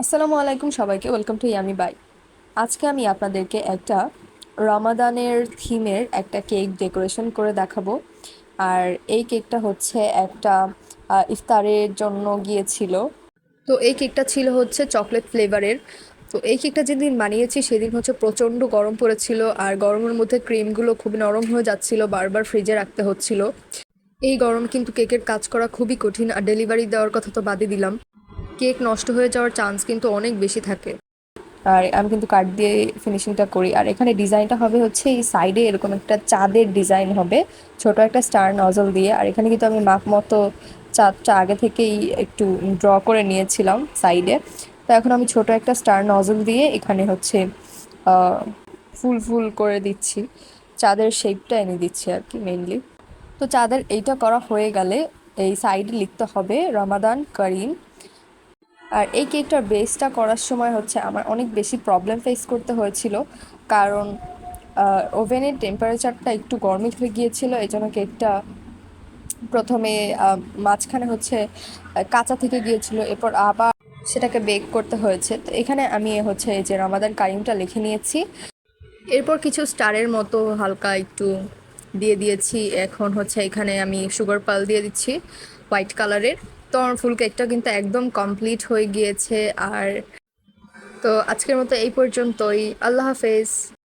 আসসালামু আলাইকুম সবাইকে, ওয়েলকাম টু ইয়ামি বাই। আজকে আমি আপনাদেরকে একটা রমাদানের থিমের একটা কেক ডেকোরেশন করে দেখাবো। আর এই কেকটা হচ্ছে একটা ইফতারের জন্য গিয়েছিল। তো এই কেকটা ছিল হচ্ছে চকলেট ফ্লেভারের। তো এই কেকটা যেদিন বানিয়েছি সেদিন হচ্ছে প্রচণ্ড গরম পড়েছিল, আর গরমের মধ্যে ক্রিমগুলো খুব নরম হয়ে যাচ্ছিল, বারবার ফ্রিজে রাখতে হচ্ছিল। এই গরম কিন্তু কেকের কাজ করা খুবই কঠিন, আর ডেলিভারি দেওয়ার কথা তো বাদই দিলাম, কেক নষ্ট হয়ে যাওয়ার চান্স কিন্তু অনেক বেশি থাকে। আর আমি কিন্তু কাঠ দিয়ে ফিনিশিংটা করি। আর এখানে ডিজাইনটা হবে হচ্ছে এই সাইডে এরকম একটা চাঁদের ডিজাইন হবে, ছোট একটা স্টার নজল দিয়ে। আর এখানে কিন্তু আমি মাপ মতো চাঁদটা আগে থেকেই একটু ড্র করে নিয়েছিলাম সাইডে। তো এখন আমি ছোট একটা স্টার নজল দিয়ে এখানে হচ্ছে আহ, ফুল ফুল করে দিচ্ছি, চাঁদের শেপটা এনে দিচ্ছি আর কি মেইনলি। তো চাঁদের এইটা করা হয়ে গেলে এই সাইডে লিখতে হবে রমাদান করিম। আর এই কেকটার বেসটা করার সময় হচ্ছে আমার অনেক বেশি প্রবলেম ফেস করতে হয়েছিল, কারণ ওভেনের টেম্পারেচারটা একটু গরমিল হয়ে গিয়েছিল। এই জন্য কেকটা প্রথমে মাঝখানে হচ্ছে কাঁচা থেকে গিয়েছিল, এরপর আবার সেটাকে বেক করতে হয়েছে। তো এখানে আমি হচ্ছে এই যে রমাদান কারিমটা লিখে নিয়েছি, এরপর কিছু স্টারের মতো হালকা একটু দিয়ে দিয়েছি। এখন হচ্ছে এখানে আমি সুগার পাল দিয়ে দিচ্ছি হোয়াইট কালারের। তো আমার ফুল কেকটা কিন্তু একদম কমপ্লিট হয়ে গিয়েছে। আর তো আজকের মতো এই পর্যন্তই, আল্লাহ হাফেজ।